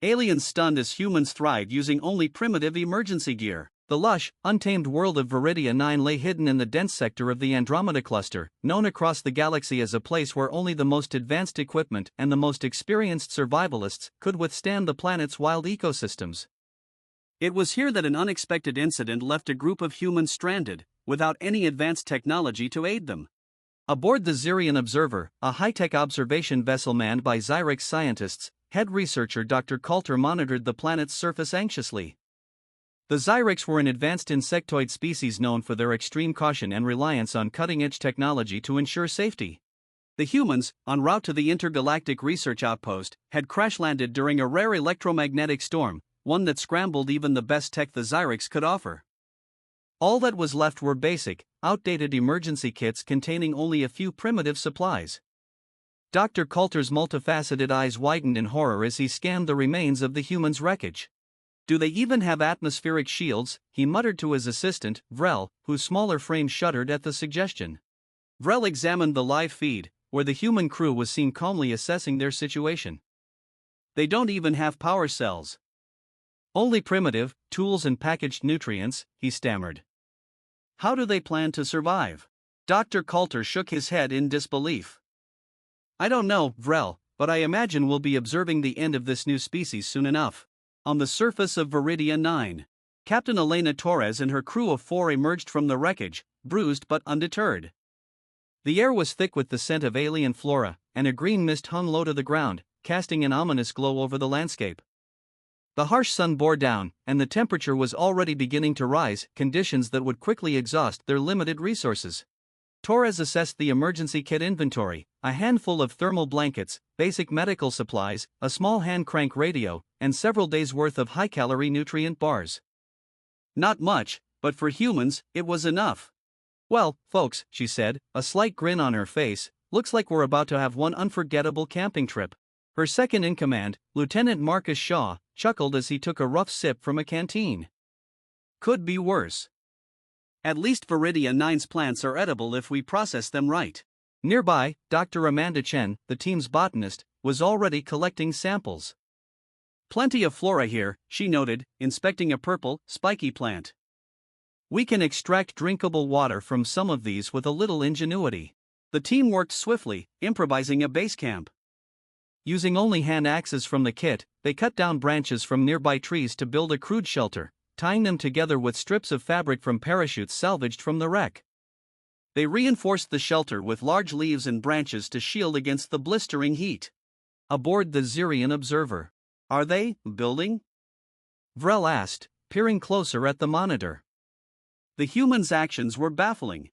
Aliens stunned as humans thrived using only primitive emergency gear. The lush, untamed world of Viridia 9 lay hidden in the dense sector of the Andromeda Cluster, known across the galaxy as a place where only the most advanced equipment and the most experienced survivalists could withstand the planet's wild ecosystems. It was here that an unexpected incident left a group of humans stranded, without any advanced technology to aid them. Aboard the Xyrian Observer, a high-tech observation vessel manned by Xyrix scientists, head researcher Dr. Coulter monitored the planet's surface anxiously. The Xyrix were an advanced insectoid species known for their extreme caution and reliance on cutting-edge technology to ensure safety. The humans, en route to the intergalactic research outpost, had crash-landed during a rare electromagnetic storm, one that scrambled even the best tech the Xyrix could offer. All that was left were basic, outdated emergency kits containing only a few primitive supplies. Dr. Coulter's multifaceted eyes widened in horror as he scanned the remains of the humans' wreckage. "Do they even have atmospheric shields?" he muttered to his assistant, Vrel, whose smaller frame shuddered at the suggestion. Vrel examined the live feed, where the human crew was seen calmly assessing their situation. "They don't even have power cells." "Only primitive tools and packaged nutrients," he stammered. "How do they plan to survive?" Dr. Coulter shook his head in disbelief. "I don't know, Vrel, but I imagine we'll be observing the end of this new species soon enough." On the surface of Viridia 9, Captain Elena Torres and her crew of 4 emerged from the wreckage, bruised but undeterred. The air was thick with the scent of alien flora, and a green mist hung low to the ground, casting an ominous glow over the landscape. The harsh sun bore down, and the temperature was already beginning to rise, conditions that would quickly exhaust their limited resources. Torres assessed the emergency kit inventory: a handful of thermal blankets, basic medical supplies, a small hand-crank radio, and several days' worth of high-calorie nutrient bars. Not much, but for humans, it was enough. "Well, folks," she said, a slight grin on her face, "looks like we're about to have one unforgettable camping trip." Her second-in-command, Lieutenant Marcus Shaw, chuckled as he took a rough sip from a canteen. "Could be worse. At least Viridia 9's plants are edible if we process them right." Nearby, Dr. Amanda Chen, the team's botanist, was already collecting samples. "Plenty of flora here," she noted, inspecting a purple, spiky plant. "We can extract drinkable water from some of these with a little ingenuity." The team worked swiftly, improvising a base camp. Using only hand axes from the kit, they cut down branches from nearby trees to build a crude shelter, tying them together with strips of fabric from parachutes salvaged from the wreck. They reinforced the shelter with large leaves and branches to shield against the blistering heat. Aboard the Xyrian Observer, "Are they building?" Vrel asked, peering closer at the monitor. The humans' actions were baffling.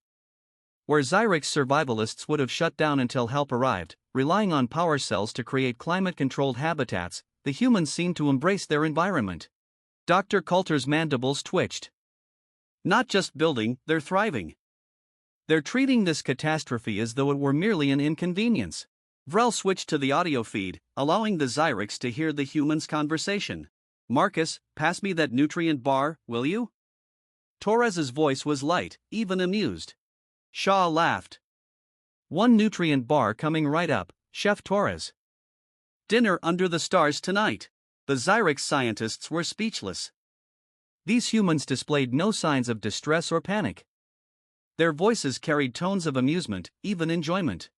Where Xyrix survivalists would have shut down until help arrived, relying on power cells to create climate-controlled habitats, the humans seemed to embrace their environment. Dr. Coulter's mandibles twitched. "Not just building, they're thriving. They're treating this catastrophe as though it were merely an inconvenience." Vrel switched to the audio feed, allowing the Xyrix to hear the humans' conversation. "Marcus, pass me that nutrient bar, will you?" Torres's voice was light, even amused. Shaw laughed. "One nutrient bar coming right up, Chef Torres." "Dinner under the stars tonight." The Xyrix scientists were speechless. These humans displayed no signs of distress or panic. Their voices carried tones of amusement, even enjoyment.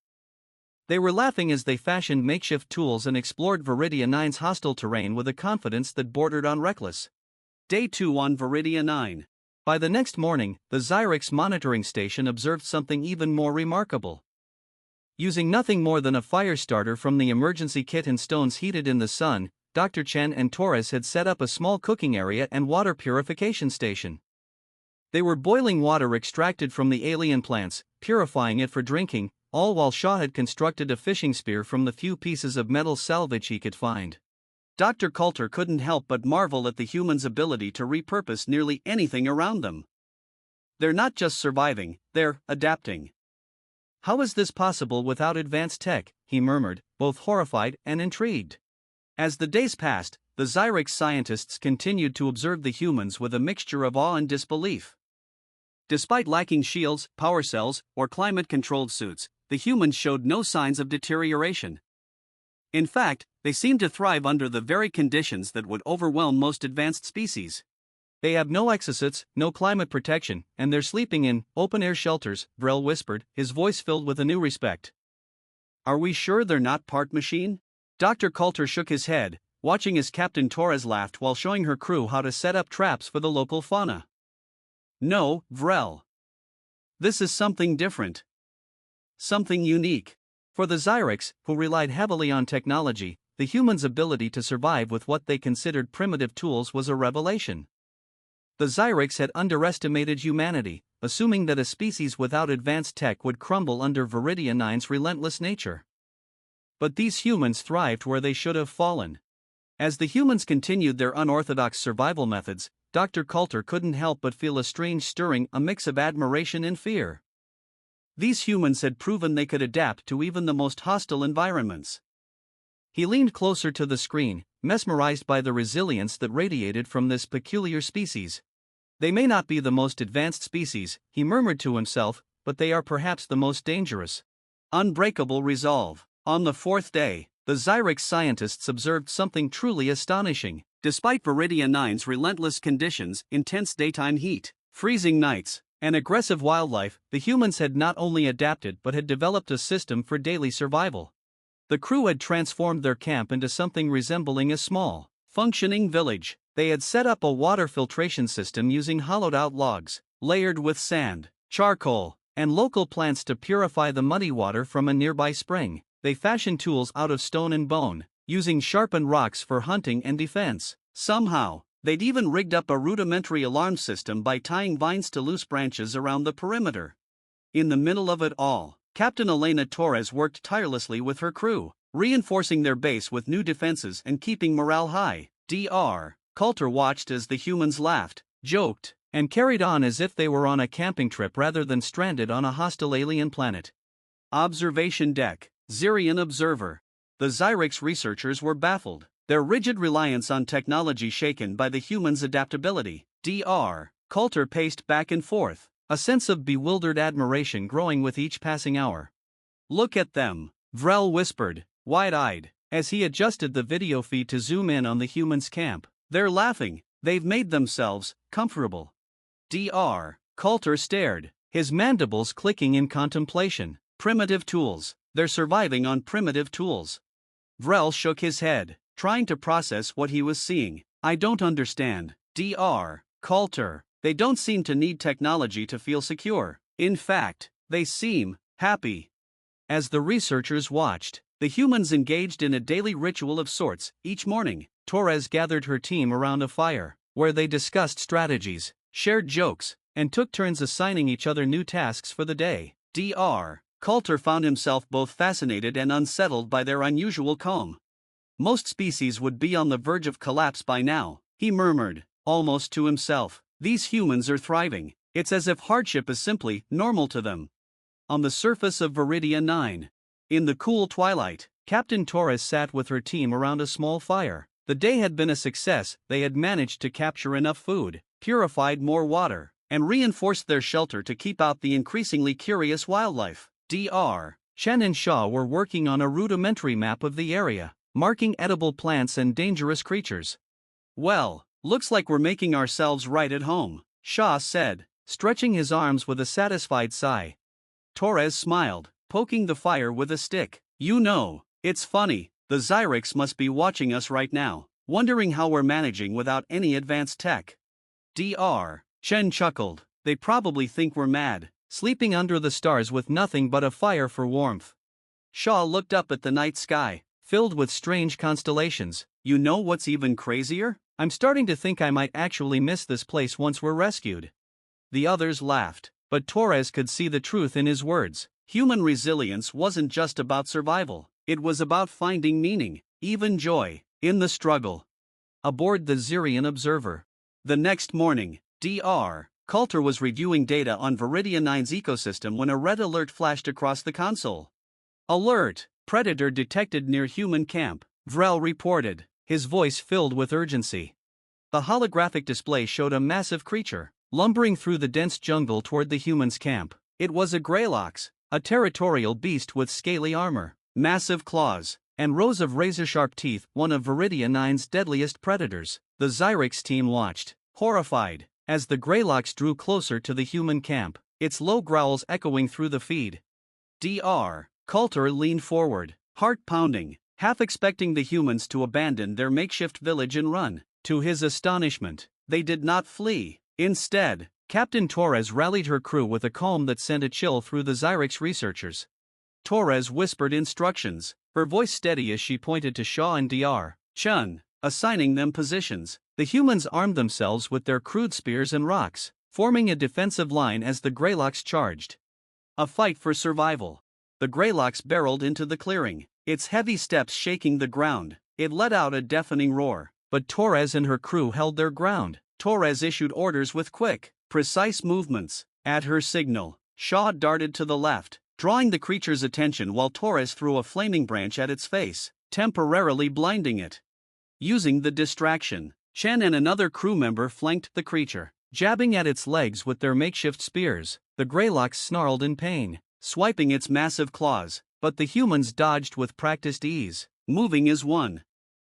They were laughing as they fashioned makeshift tools and explored Viridia 9's hostile terrain with a confidence that bordered on reckless. Day 2 on Viridia 9. By the next morning, the Xyrix monitoring station observed something even more remarkable. Using nothing more than a fire starter from the emergency kit and stones heated in the sun, Dr. Chen and Torres had set up a small cooking area and water purification station. They were boiling water extracted from the alien plants, purifying it for drinking, all while Shaw had constructed a fishing spear from the few pieces of metal salvage he could find. Dr. Coulter couldn't help but marvel at the humans' ability to repurpose nearly anything around them. They're not just surviving, they're adapting. "How is this possible without advanced tech?" he murmured, both horrified and intrigued. As the days passed, the Xyrix scientists continued to observe the humans with a mixture of awe and disbelief. Despite lacking shields, power cells, or climate-controlled suits, the humans showed no signs of deterioration. In fact, They seem to thrive under the very conditions that would overwhelm most advanced species. They have no exosuits, no climate protection, and they're sleeping in open-air shelters, Vrel whispered, his voice filled with a new respect. Are we sure they're not part machine? Dr. Coulter shook his head, watching as Captain Torres laughed while showing her crew how to set up traps for the local fauna. No, Vrel. This is something different. Something unique. For the Zyrex, who relied heavily on technology, the humans' ability to survive with what they considered primitive tools was a revelation. The Zyrex had underestimated humanity, assuming that a species without advanced tech would crumble under Viridia 9's relentless nature. But these humans thrived where they should have fallen. As the humans continued their unorthodox survival methods, Dr. Coulter couldn't help but feel a strange stirring, a mix of admiration and fear. These humans had proven they could adapt to even the most hostile environments. He leaned closer to the screen, mesmerized by the resilience that radiated from this peculiar species. They may not be the most advanced species, he murmured to himself, but they are perhaps the most dangerous. Unbreakable resolve. On the fourth day, the Zyrex scientists observed something truly astonishing. Despite Viridia 9's relentless conditions, intense daytime heat, freezing nights, and aggressive wildlife, the humans had not only adapted but had developed a system for daily survival. The crew had transformed their camp into something resembling a small, functioning village. They had set up a water filtration system using hollowed-out logs, layered with sand, charcoal, and local plants to purify the muddy water from a nearby spring. They fashioned tools out of stone and bone, using sharpened rocks for hunting and defense. Somehow, they'd even rigged up a rudimentary alarm system by tying vines to loose branches around the perimeter. In the middle of it all, Captain Elena Torres worked tirelessly with her crew, reinforcing their base with new defenses and keeping morale high. Dr. Coulter watched as the humans laughed, joked, and carried on as if they were on a camping trip rather than stranded on a hostile alien planet. Observation deck, Zirian observer. The Zyrex researchers were baffled, their rigid reliance on technology shaken by the humans' adaptability. Dr. Coulter paced back and forth, a sense of bewildered admiration growing with each passing hour. Look at them, Vrel whispered, wide-eyed, as he adjusted the video feed to zoom in on the humans' camp. They're laughing, they've made themselves comfortable. Dr. Coulter stared, his mandibles clicking in contemplation. Primitive tools, they're surviving on primitive tools. Vrel shook his head, trying to process what he was seeing. I don't understand, Dr. Coulter. They don't seem to need technology to feel secure. In fact, they seem happy. As the researchers watched, the humans engaged in a daily ritual of sorts. Each morning, Torres gathered her team around a fire, where they discussed strategies, shared jokes, and took turns assigning each other new tasks for the day. Dr. Coulter found himself both fascinated and unsettled by their unusual calm. Most species would be on the verge of collapse by now, he murmured, almost to himself. These humans are thriving. It's as if hardship is simply normal to them. On the surface of Viridia 9. In the cool twilight, Captain Torres sat with her team around a small fire. The day had been a success. They had managed to capture enough food, purified more water, and reinforced their shelter to keep out the increasingly curious wildlife. Dr. Chen and Shaw were working on a rudimentary map of the area, marking edible plants and dangerous creatures. Well, looks like we're making ourselves right at home, Shaw said, stretching his arms with a satisfied sigh. Torres smiled, poking the fire with a stick. You know, it's funny, the Zyrex must be watching us right now, wondering how we're managing without any advanced tech. Dr. Chen chuckled. They probably think we're mad, sleeping under the stars with nothing but a fire for warmth. Shaw looked up at the night sky, filled with strange constellations. You know what's even crazier? I'm starting to think I might actually miss this place once we're rescued. The others laughed, but Torres could see the truth in his words. Human resilience wasn't just about survival, it was about finding meaning, even joy, in the struggle. Aboard the Zirian Observer. The next morning, Dr. Coulter was reviewing data on Viridia 9's ecosystem when a red alert flashed across the console. Alert! Predator detected near human camp, Vrel reported, his voice filled with urgency. The holographic display showed a massive creature, lumbering through the dense jungle toward the humans' camp. It was a Greylox, a territorial beast with scaly armor, massive claws, and rows of razor-sharp teeth, one of Viridia 9's deadliest predators. The Zyrex team watched, horrified, as the Greylocks drew closer to the human camp, its low growls echoing through the feed. Dr. Coulter leaned forward, heart pounding, half expecting the humans to abandon their makeshift village and run. To his astonishment, they did not flee. Instead, Captain Torres rallied her crew with a calm that sent a chill through the Zyrex researchers. Torres whispered instructions, her voice steady as she pointed to Shaw and Dr. Chun, assigning them positions. The humans armed themselves with their crude spears and rocks, forming a defensive line as the Greylocks charged. A fight for survival. The Greylocks barreled into the clearing, its heavy steps shaking the ground. It let out a deafening roar, but Torres and her crew held their ground. Torres issued orders with quick, precise movements. At her signal, Shaw darted to the left, drawing the creature's attention while Torres threw a flaming branch at its face, temporarily blinding it. Using the distraction, Chen and another crew member flanked the creature, jabbing at its legs with their makeshift spears. The Greylocks snarled in pain, swiping its massive claws, but the humans dodged with practiced ease. Moving as one.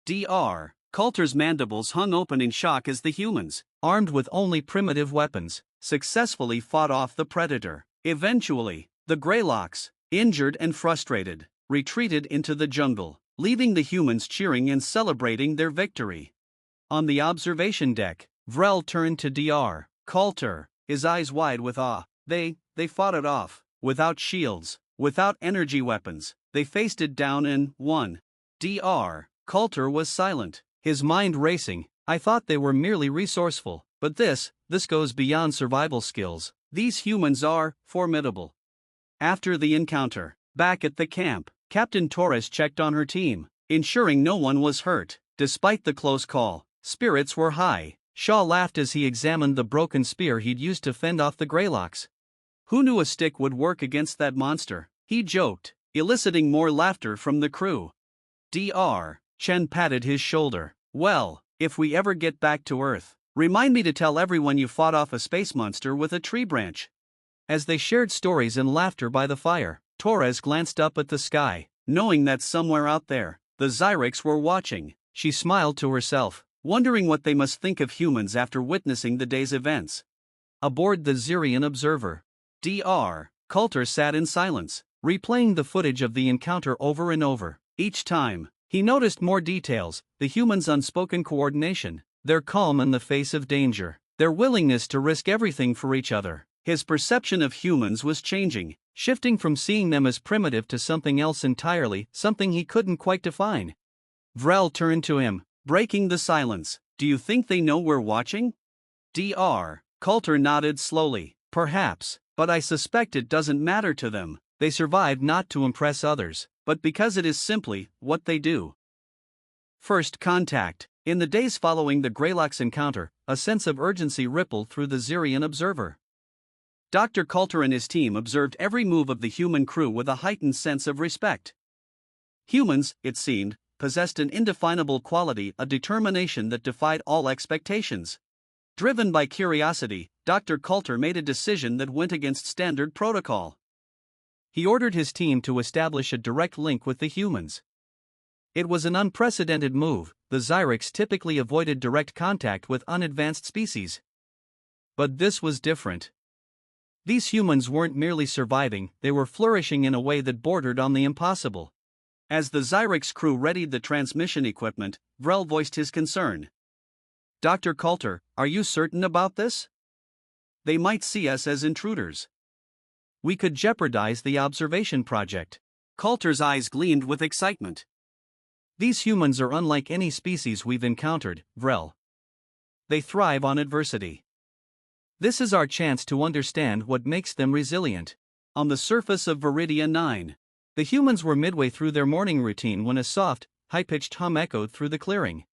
Dr. Coulter's mandibles hung open in shock as the humans, armed with only primitive weapons, successfully fought off the predator. Eventually, the Greylocks, injured and frustrated, retreated into the jungle, leaving the humans cheering and celebrating their victory. On the observation deck, Vrel turned to Dr. Coulter, his eyes wide with awe. They fought it off, without shields, without energy weapons. They faced it down and won. Dr. Coulter was silent, his mind racing. I thought they were merely resourceful, but this goes beyond survival skills. These humans are formidable. After the encounter, back at the camp, Captain Torres checked on her team, ensuring no one was hurt. Despite the close call, spirits were high. Shaw laughed as he examined the broken spear he'd used to fend off the Greylocks. Who knew a stick would work against that monster? He joked, eliciting more laughter from the crew. Dr. Chen patted his shoulder. Well, if we ever get back to Earth, remind me to tell everyone you fought off a space monster with a tree branch. As they shared stories and laughter by the fire, Torres glanced up at the sky, knowing that somewhere out there, the Zyrex were watching. She smiled to herself, wondering what they must think of humans after witnessing the day's events. Aboard the Zirian Observer, Dr. Coulter sat in silence, replaying the footage of the encounter over and over. Each time, he noticed more details: the humans' unspoken coordination, their calm in the face of danger, their willingness to risk everything for each other. His perception of humans was changing, shifting from seeing them as primitive to something else entirely, something he couldn't quite define. Vrel turned to him, breaking the silence. Do you think they know we're watching? Dr. Coulter nodded slowly. Perhaps, but I suspect it doesn't matter to them. They survive not to impress others, but because it is simply what they do. First contact. In the days following the Greylocks encounter, a sense of urgency rippled through the Zirian Observer. Dr. Coulter and his team observed every move of the human crew with a heightened sense of respect. Humans, it seemed, possessed an indefinable quality, a determination that defied all expectations. Driven by curiosity, Dr. Coulter made a decision that went against standard protocol. He ordered his team to establish a direct link with the humans. It was an unprecedented move. The Zyrex typically avoided direct contact with unadvanced species. But this was different. These humans weren't merely surviving, they were flourishing in a way that bordered on the impossible. As the Zyrex crew readied the transmission equipment, Vrel voiced his concern. Dr. Coulter, are you certain about this? They might see us as intruders. We could jeopardize the observation project. Coulter's eyes gleamed with excitement. These humans are unlike any species we've encountered, Vrel. They thrive on adversity. This is our chance to understand what makes them resilient. On the surface of Viridia 9, the humans were midway through their morning routine when a soft, high-pitched hum echoed through the clearing.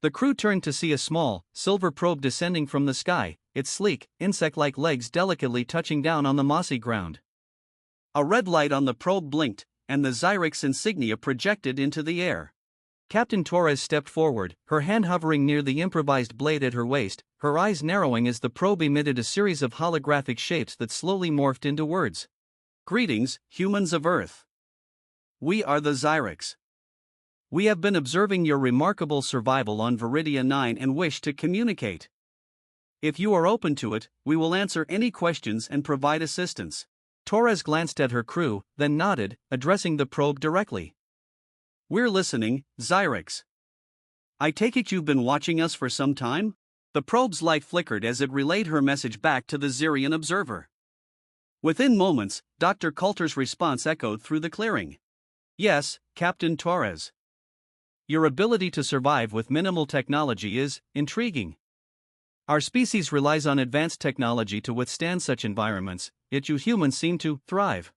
The crew turned to see a small, silver probe descending from the sky, its sleek, insect-like legs delicately touching down on the mossy ground. A red light on the probe blinked, and the Zyrex insignia projected into the air. Captain Torres stepped forward, her hand hovering near the improvised blade at her waist, her eyes narrowing as the probe emitted a series of holographic shapes that slowly morphed into words. Greetings, humans of Earth. We are the Zyrex. We have been observing your remarkable survival on Viridia 9 and wish to communicate. If you are open to it, we will answer any questions and provide assistance. Torres glanced at her crew, then nodded, addressing the probe directly. We're listening, Zyrex. I take it you've been watching us for some time? The probe's light flickered as it relayed her message back to the Xyrian observer. Within moments, Dr. Coulter's response echoed through the clearing. Yes, Captain Torres. Your ability to survive with minimal technology is intriguing. Our species relies on advanced technology to withstand such environments, yet you humans seem to thrive.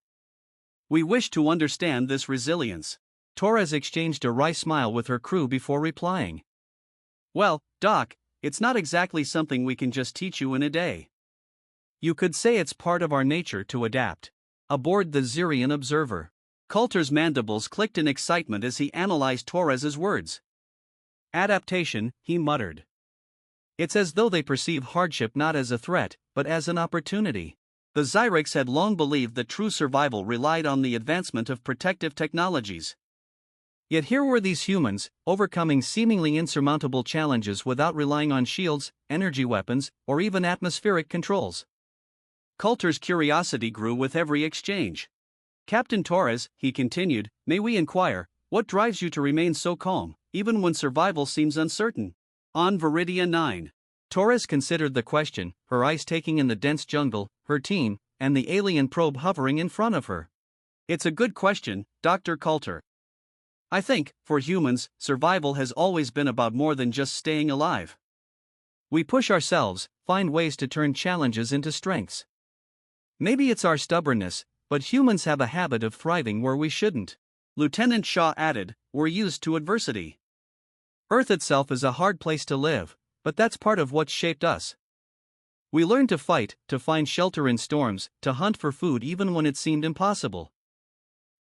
We wish to understand this resilience. Torres exchanged a wry smile with her crew before replying. Well, Doc, it's not exactly something we can just teach you in a day. You could say it's part of our nature to adapt. Aboard the Xyrian observer. Coulter's mandibles clicked in excitement as he analyzed Torres's words. Adaptation, he muttered. It's as though they perceive hardship not as a threat, but as an opportunity. The Zyrex had long believed that true survival relied on the advancement of protective technologies. Yet here were these humans, overcoming seemingly insurmountable challenges without relying on shields, energy weapons, or even atmospheric controls. Coulter's curiosity grew with every exchange. Captain Torres, he continued, may we inquire, what drives you to remain so calm, even when survival seems uncertain? On Viridia 9. Torres considered the question, her eyes taking in the dense jungle, her team, and the alien probe hovering in front of her. It's a good question, Dr. Coulter. I think, for humans, survival has always been about more than just staying alive. We push ourselves, find ways to turn challenges into strengths. Maybe it's our stubbornness, but humans have a habit of thriving where we shouldn't. Lieutenant Shaw added, we're used to adversity. Earth itself is a hard place to live, but that's part of what's shaped us. We learn to fight, to find shelter in storms, to hunt for food even when it seemed impossible.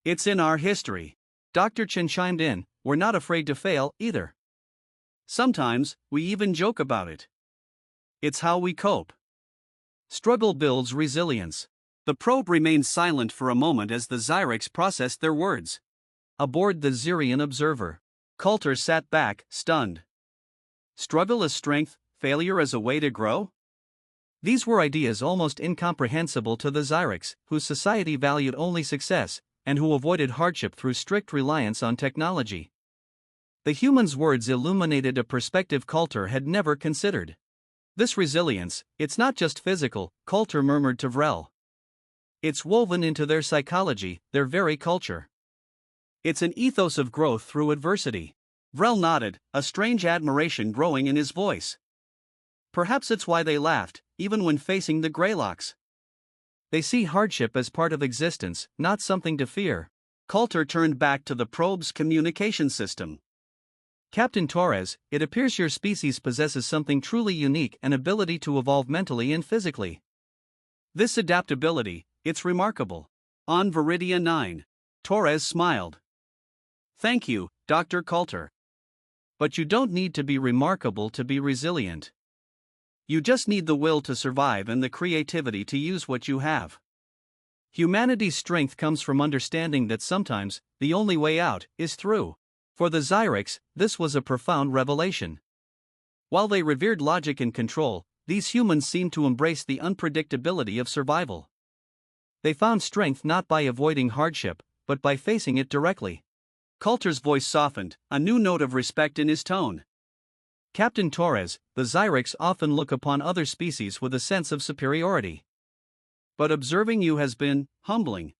It's in our history. Dr. Chen chimed in, we're not afraid to fail, either. Sometimes, we even joke about it. It's how we cope. Struggle builds resilience. The probe remained silent for a moment as the Zyrex processed their words. Aboard the Xyrian observer. Coulter sat back, stunned. Struggle as strength, failure as a way to grow? These were ideas almost incomprehensible to the Zyrex, whose society valued only success, and who avoided hardship through strict reliance on technology. The human's words illuminated a perspective Coulter had never considered. This resilience, it's not just physical, Coulter murmured to Vrel. It's woven into their psychology, their very culture. It's an ethos of growth through adversity. Vrel nodded, a strange admiration growing in his voice. Perhaps it's why they laughed, even when facing the Greylocks. They see hardship as part of existence, not something to fear. Coulter turned back to the probe's communication system. Captain Torres, it appears your species possesses something truly unique, an ability to evolve mentally and physically. This adaptability, it's remarkable. On Viridia 9. Torres smiled. Thank you, Dr. Coulter. But you don't need to be remarkable to be resilient. You just need the will to survive and the creativity to use what you have. Humanity's strength comes from understanding that sometimes, the only way out is through. For the Zyrex, this was a profound revelation. While they revered logic and control, these humans seemed to embrace the unpredictability of survival. They found strength not by avoiding hardship, but by facing it directly. Coulter's voice softened, a new note of respect in his tone. Captain Torres, the Zyrex often look upon other species with a sense of superiority. But observing you has been humbling.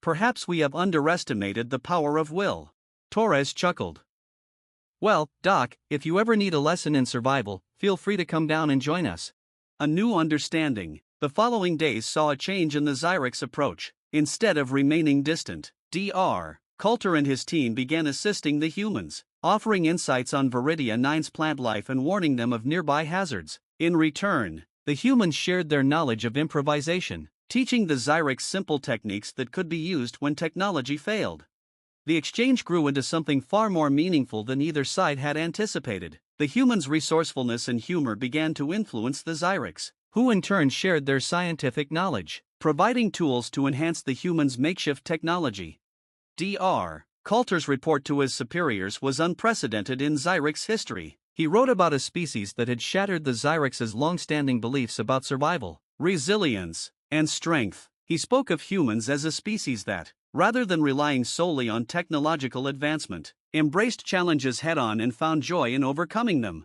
Perhaps we have underestimated the power of will. Torres chuckled. Well, Doc, if you ever need a lesson in survival, feel free to come down and join us. A new understanding. The following days saw a change in the Zyrex approach. Instead of remaining distant, Dr. Coulter and his team began assisting the humans, offering insights on Viridia 9's plant life and warning them of nearby hazards. In return, the humans shared their knowledge of improvisation, teaching the Zyrex simple techniques that could be used when technology failed. The exchange grew into something far more meaningful than either side had anticipated. The humans' resourcefulness and humor began to influence the Zyrex, who in turn shared their scientific knowledge, providing tools to enhance the humans' makeshift technology. Dr. Coulter's report to his superiors was unprecedented in Zyrex history. He wrote about a species that had shattered the Zyrex' long-standing beliefs about survival, resilience, and strength. He spoke of humans as a species that, rather than relying solely on technological advancement, embraced challenges head-on and found joy in overcoming them.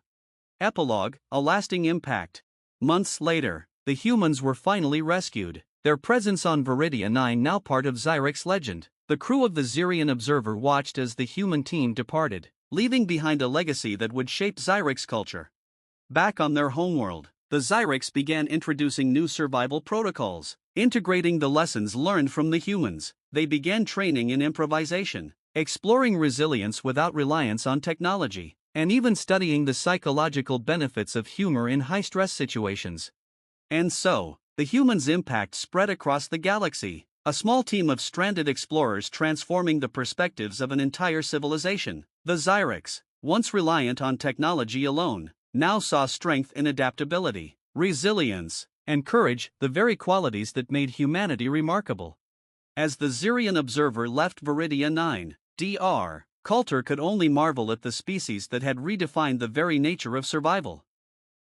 Epilogue: a lasting impact. Months later, the humans were finally rescued, their presence on Viridia 9 now part of Zyrex legend. The crew of the Xerian Observer watched as the human team departed, leaving behind a legacy that would shape Zyrex culture. Back on their homeworld, the Zyrex began introducing new survival protocols, integrating the lessons learned from the humans. They began training in improvisation, exploring resilience without reliance on technology, and even studying the psychological benefits of humor in high-stress situations. And so, the humans' impact spread across the galaxy, a small team of stranded explorers transforming the perspectives of an entire civilization. The Zyrex, once reliant on technology alone, now saw strength in adaptability, resilience, and courage, the very qualities that made humanity remarkable. As the Xerian Observer left Viridia 9, Dr. Coulter could only marvel at the species that had redefined the very nature of survival.